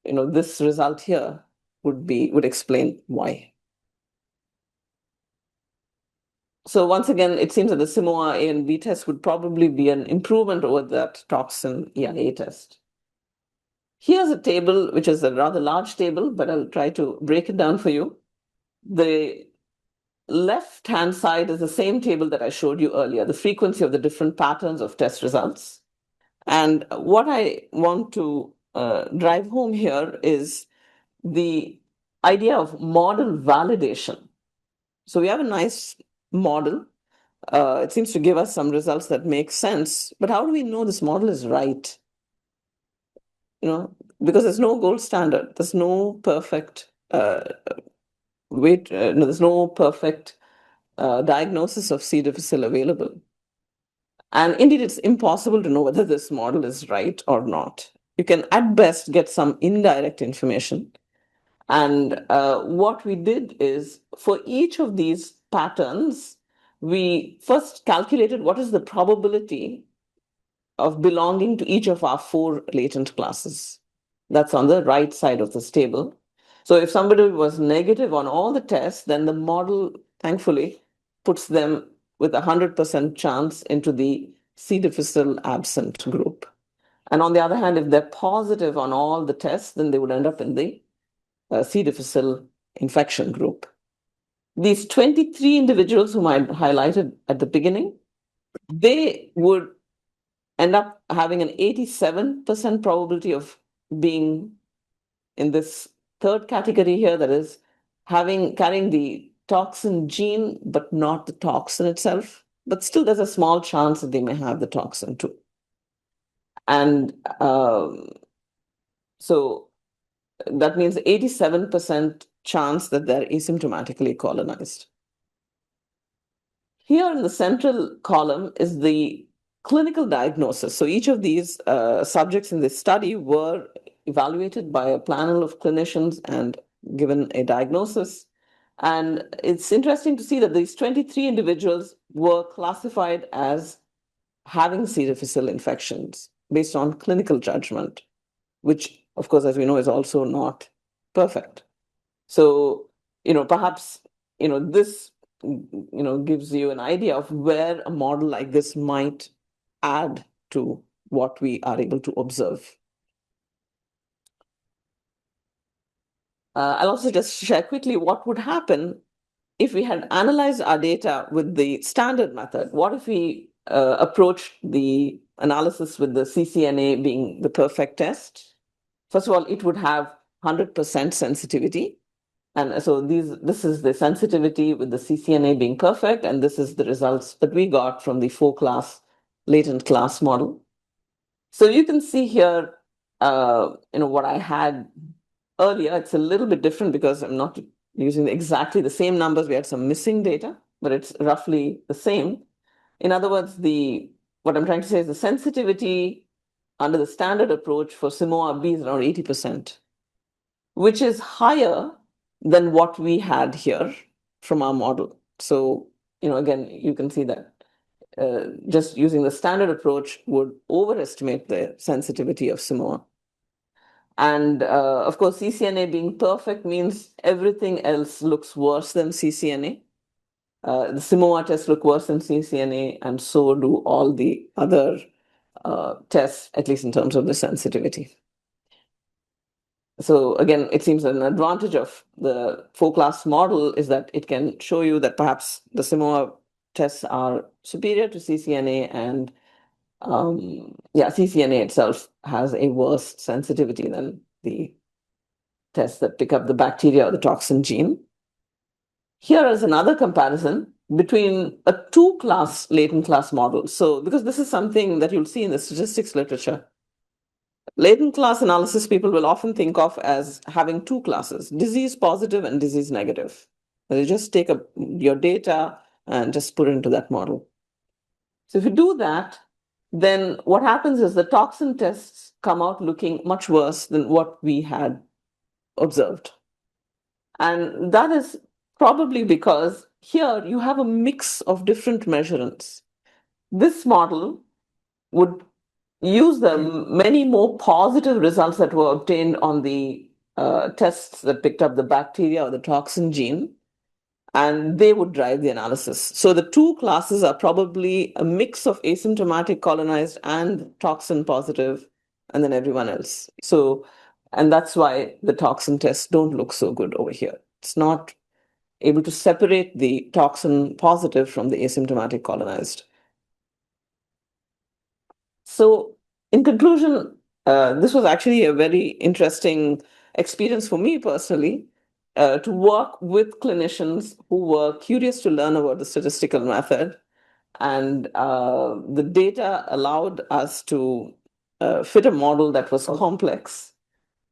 This result here would explain why. So once again, it seems that the Simoa A and B test would probably be an improvement over that toxin EIA test. Here's a table, which is a rather large table, but I'll try to break it down for you. The left-hand side is the same table that I showed you earlier, the frequency of the different patterns of test results. And what I want to drive home here is the idea of model validation. So we have a nice model. It seems to give us some results that make sense, but how do we know this model is right? Because there's no gold standard. There's no perfect there's no perfect diagnosis of C. difficile available. And indeed, it's impossible to know whether this model is right or not. You can, at best, get some indirect information. And what we did is, for each of these patterns, we first calculated what is the probability of belonging to each of our 4 latent classes. That's on the right side of this table. So if somebody was negative on all the tests, then the model, thankfully, puts them with 100% chance into the C. difficile absent group. And on the other hand, if they're positive on all the tests, then they would end up in the C. difficile infection group. These 23 individuals whom I highlighted at the beginning, they would end up having an 87% probability of being in this third category here, that is carrying the toxin gene, but not the toxin itself. But still, there's a small chance that they may have the toxin too. And so that means 87% chance that they're asymptomatically colonized. Here in the central column is the clinical diagnosis. So each of these subjects in this study were evaluated by a panel of clinicians and given a diagnosis. And it's interesting to see that these 23 individuals were classified as having C. difficile infections based on clinical judgment, which, of course, as we know, is also not perfect. So, perhaps, this, gives you an idea of where a model like this might add to what we are able to observe. I'll also just share quickly what would happen if we had analyzed our data with the standard method. What if we approached the analysis with the CCNA being the perfect test? First of all, it would have 100% sensitivity. And so this is the sensitivity with the CCNA being perfect, and this is the results that we got from the 4-class latent class model. So you can see here, what I had earlier. It's a little bit different because I'm not using exactly the same numbers. We had some missing data, but it's roughly the same. In other words, what I'm trying to say is the sensitivity under the standard approach for CIMOA-B is around 80%, which is higher than what we had here from our model. So, again, you can see that just using the standard approach would overestimate the sensitivity of CIMOA. And of course, CCNA being perfect means everything else looks worse than CCNA. The CIMOA tests look worse than CCNA, and so do all the other tests, at least in terms of the sensitivity. So again, it seems an advantage of the 4-class model is that it can show you that perhaps the CIMOA tests are superior to CCNA, and CCNA itself has a worse sensitivity than the tests that pick up the bacteria or the toxin gene. Here is another comparison between a 2-class latent class model. So, because this is something that you'll see in the statistics literature, latent class analysis people will often think of as having 2 classes, disease positive and disease negative. You just take your data and just put it into that model. So if you do that, then what happens is the toxin tests come out looking much worse than what we had observed. And that is probably because here you have a mix of different measurements. This model would use the many more positive results that were obtained on the tests that picked up the bacteria or the toxin gene, and they would drive the analysis. So the 2 classes are probably a mix of asymptomatic colonized and toxin positive, and then everyone else. And that's why the toxin tests don't look so good over here. It's not able to separate the toxin positive from the asymptomatic colonized. So in conclusion, this was actually a very interesting experience for me personally, to work with clinicians who were curious to learn about the statistical method. And the data allowed us to fit a model that was complex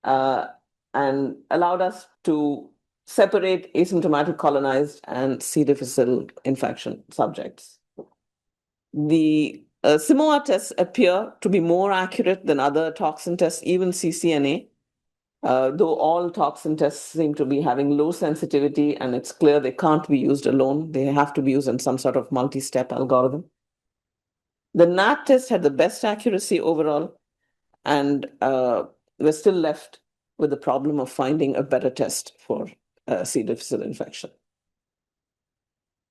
and allowed us to separate asymptomatic colonized and C. difficile infection subjects. The CIMOA tests appear to be more accurate than other toxin tests, even CCNA, though all toxin tests seem to be having low sensitivity, and it's clear they can't be used alone. They have to be used in some sort of multi-step algorithm. The NAT test had the best accuracy overall, and we're still left with the problem of finding a better test for C. difficile infection.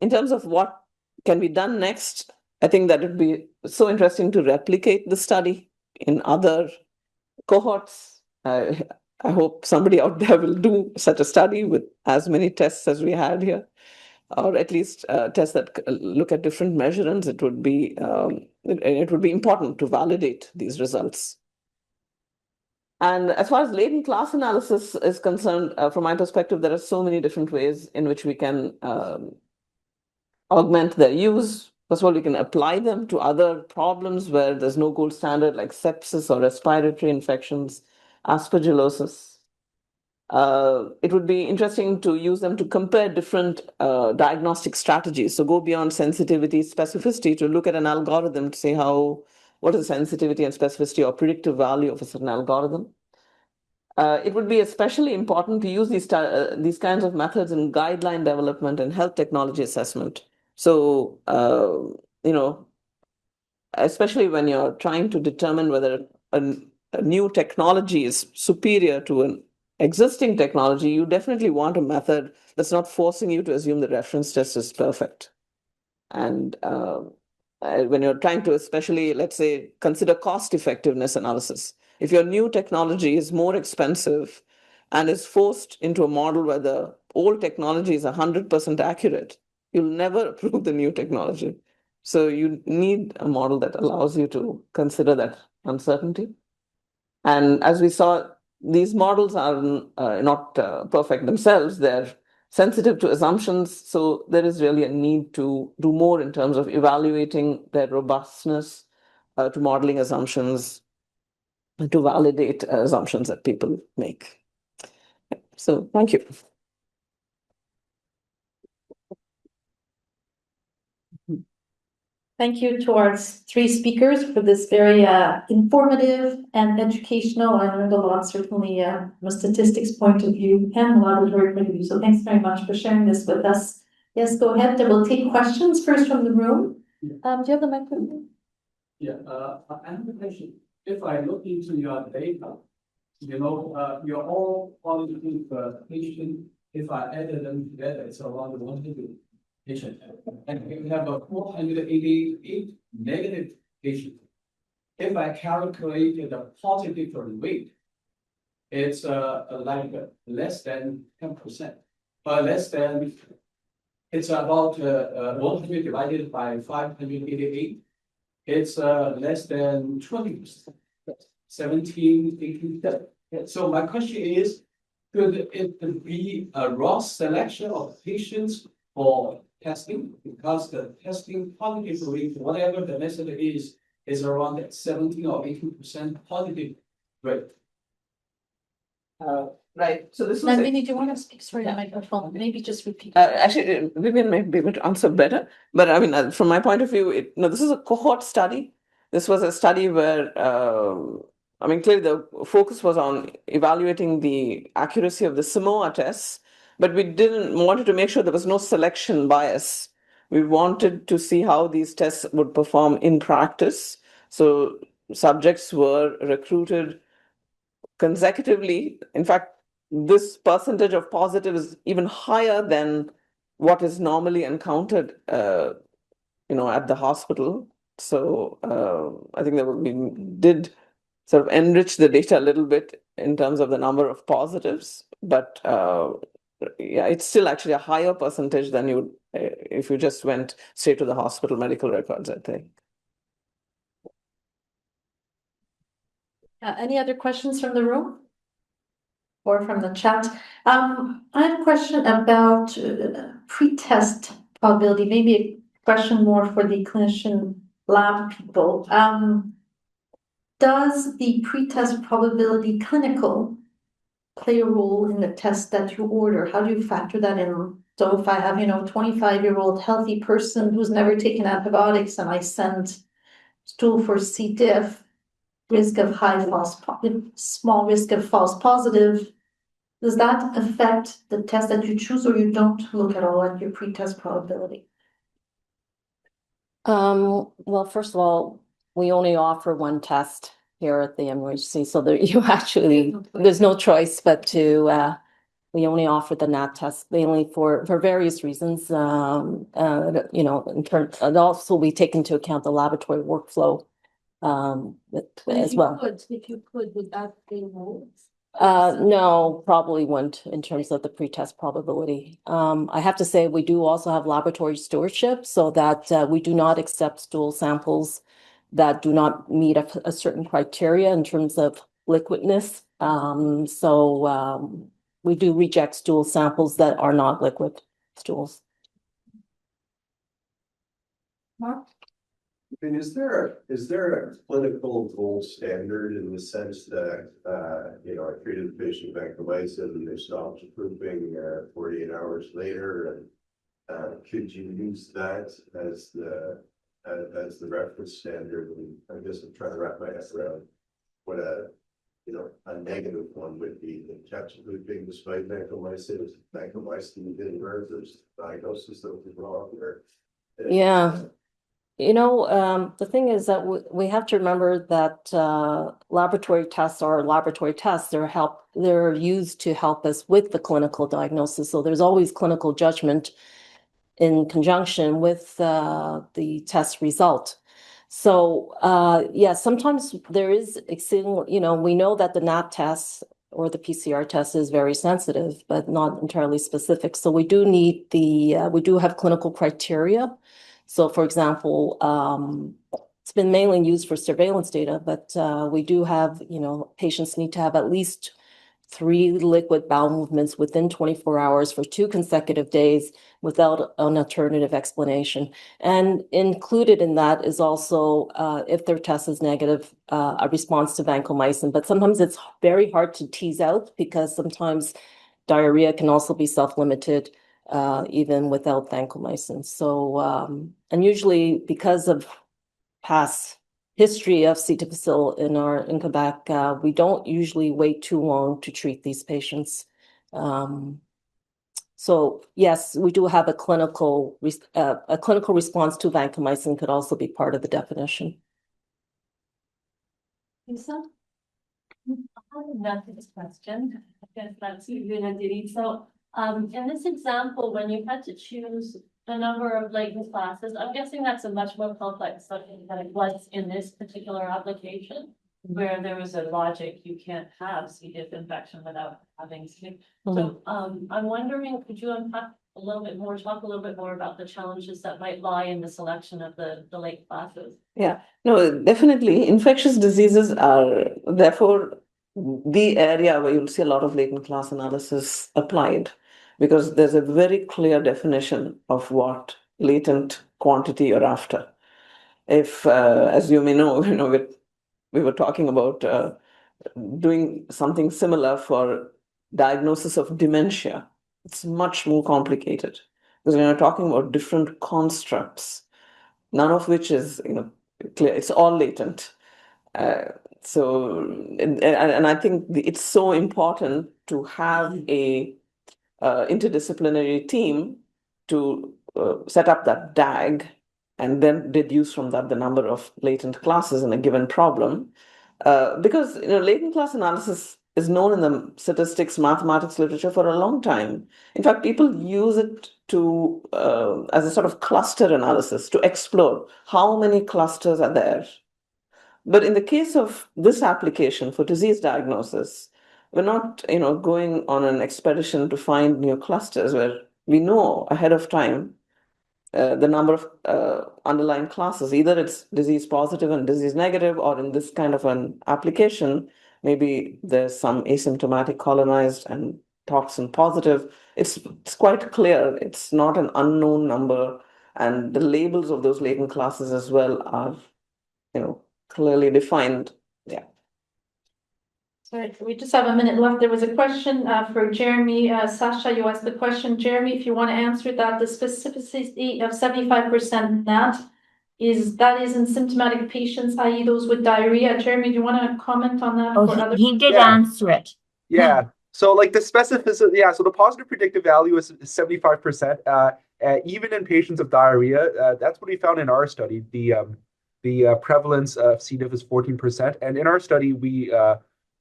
In terms of what can be done next, I think that would be so interesting to replicate the study in other cohorts. I hope somebody out there will do such a study with as many tests as we had here, or at least tests that look at different measurements. It would be important to validate these results. And as far as latent class analysis is concerned, from my perspective, there are so many different ways in which we can augment their use. First of all, we can apply them to other problems where there's no gold standard, like sepsis or respiratory infections, aspergillosis. it would be interesting to use them to compare different diagnostic strategies. So go beyond sensitivity, specificity to look at an algorithm to say what is the sensitivity and specificity or predictive value of a certain algorithm. It would be especially important to use these kinds of methods in guideline development and health technology assessment. So, especially when you're trying to determine whether a new technology is superior to an existing technology, you definitely want a method that's not forcing you to assume the reference test is perfect. And when you're trying to especially, let's say, consider cost effectiveness analysis, if your new technology is more expensive and is forced into a model where the old technology is 100% accurate, you'll never approve the new technology. So you need a model that allows you to consider that uncertainty. And as we saw, these models are not perfect themselves. They're sensitive to assumptions. So there is really a need to do more in terms of evaluating their robustness to modeling assumptions, to validate assumptions that people make. So thank you. Thank you to our three speakers for this very informative and educational. I learned a lot, certainly from a statistics point of view and a laboratory point of view. So thanks very much for sharing this with us. Yes, go ahead. We'll take questions first from the room. Do you have the microphone? Yeah, I have a question. If I look into your data, you're all positive patient. If I added them together, it's around 100 patient. And you have a 488 negative patient. If I calculate the positive rate, it's like less than 10%, but less than, it's about 100 divided by 588. It's less than 20%, 17, 18. So my question is, could it be a raw selection of patients for testing? Because the testing positive rate, whatever the method is around that 17 or 18% positive rate. Right. So this was Nandini, do you want to speak through the microphone? Maybe just repeat. actually, Vivian might be able to answer better. But I mean, from my point of view, this is a cohort study. This was a study where, clearly the focus was on evaluating the accuracy of the Samoa tests, but we wanted to make sure there was no selection bias. We wanted to see how these tests would perform in practice. So subjects were recruited consecutively. In fact, this percentage of positive is even higher than what is normally encountered, at the hospital. So I think that we did sort of enrich the data a little bit in terms of the number of positives, but it's still actually a higher percentage than you if you just went straight to the hospital medical records, I think. Any other questions from the room? Or from the chat? I have a question about pre-test probability, maybe a question more for the clinician lab people. Does the pre-test probability clinical play a role in the test that you order? How do you factor that in? So if I have, 25-year-old healthy person who's never taken antibiotics and I send stool for C. diff, risk of small risk of false positive, does that affect the test that you choose, or you don't look at all at your pre-test probability? Well, first of all, we only offer one test here at the MUHC, so there's no choice but to we only offer the NAT test mainly for various reasons. In terms, and also we take into account the laboratory workflow as well. If you could, would that play a role? No, probably wouldn't in terms of the pretest probability. I have to say we do also have laboratory stewardship so that we do not accept stool samples that do not meet a certain criteria in terms of liquidness. We do reject stool samples that are not liquid stools. Mark? And is there a clinical gold standard in the sense that, I treated a patient with vancomycin and they stopped improving 48 hours later, and could you use that as the reference standard? And I guess I'm trying to wrap my head around what a negative one would be. The kept improving despite vancomycin didn't work. There's diagnosis that was wrong or. Yeah. The thing is that we have to remember that laboratory tests are laboratory tests. They're used to help us with the clinical diagnosis. So there's always clinical judgment in conjunction with the test result. So yeah, sometimes there is, we know that the NAT test or the PCR test is very sensitive, but not entirely specific. So we do need we do have clinical criteria. So for example, it's been mainly used for surveillance data, but we do have, patients need to have at least 3 liquid bowel movements within 24 hours for 2 consecutive days without an alternative explanation. And included in that is also, if their test is negative, a response to vancomycin. But sometimes it's very hard to tease out because sometimes diarrhea can also be self-limited, even without vancomycin. So, and usually because of past history of C. difficile in Quebec, we don't usually wait too long to treat these patients. So yes, we do have a clinical response to vancomycin could also be part of the definition. Lisa? I have this question. I guess that's you, Nandini. So, in this example, when you had to choose the number of latent classes, I'm guessing that's a much more complex study than it was in this particular application, where there was a logic you can't have C. diff infection without having C. So, I'm wondering, could you unpack a little bit more, talk a little bit more about the challenges that might lie in the selection of the latent classes? Yeah, no, definitely. Infectious diseases are therefore the area where you'll see a lot of latent class analysis applied, because there's a very clear definition of what latent quantity you're after. If, as you may know, we were talking about doing something similar for diagnosis of dementia. It's much more complicated because when you're talking about different constructs, none of which is clear. It's all latent. So, and I think it's so important to have a interdisciplinary team to set up that DAG and then deduce from that the number of latent classes in a given problem. Because latent class analysis is known in the statistics, mathematics literature for a long time. In fact, people use it to as a sort of cluster analysis to explore how many clusters are there. But in the case of this application for disease diagnosis, we're not going on an expedition to find new clusters where we know ahead of time the number of underlying classes. Either it's disease positive and disease negative, or in this kind of an application, maybe there's some asymptomatic colonized and toxin positive. It's quite clear. It's not an unknown number. And the labels of those latent classes as well are, clearly defined. Yeah. Sorry, we just have a minute left. There was a question for Jeremy. Sasha, you asked the question. Jeremy, if you want to answer that, the specificity of 75% NAT is in symptomatic patients, i.e. those with diarrhea. Jeremy, do you want to comment on that? Oh, he did answer it. Yeah. So like the specificity, so the positive predictive value is 75%. Even in patients of diarrhea, that's what we found in our study. The prevalence of C. diff is 14%, and in our study we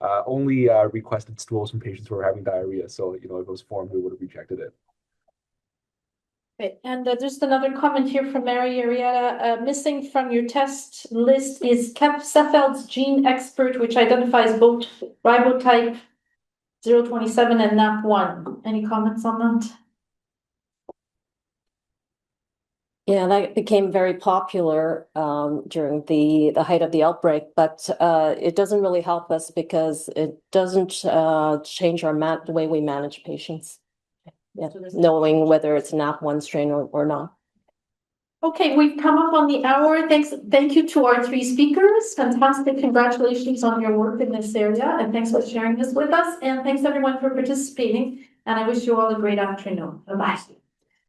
only requested stools from patients who were having diarrhea. So if it was formed, we would have rejected it. Okay. And just another comment here from Mary Arietta. Missing from your test list is Cepheld's gene expert, which identifies both ribotype 027 and NAP1. Any comments on that? Yeah, that became very popular during the height of the outbreak, but it doesn't really help us because it doesn't change the way we manage patients. Yeah, knowing whether it's NAP1 strain or not. Okay, we've come up on the hour. Thank you to our three speakers. Fantastic. Congratulations on your work in this area. And thanks for sharing this with us. And thanks everyone for participating. And I wish you all a great afternoon. Bye-bye.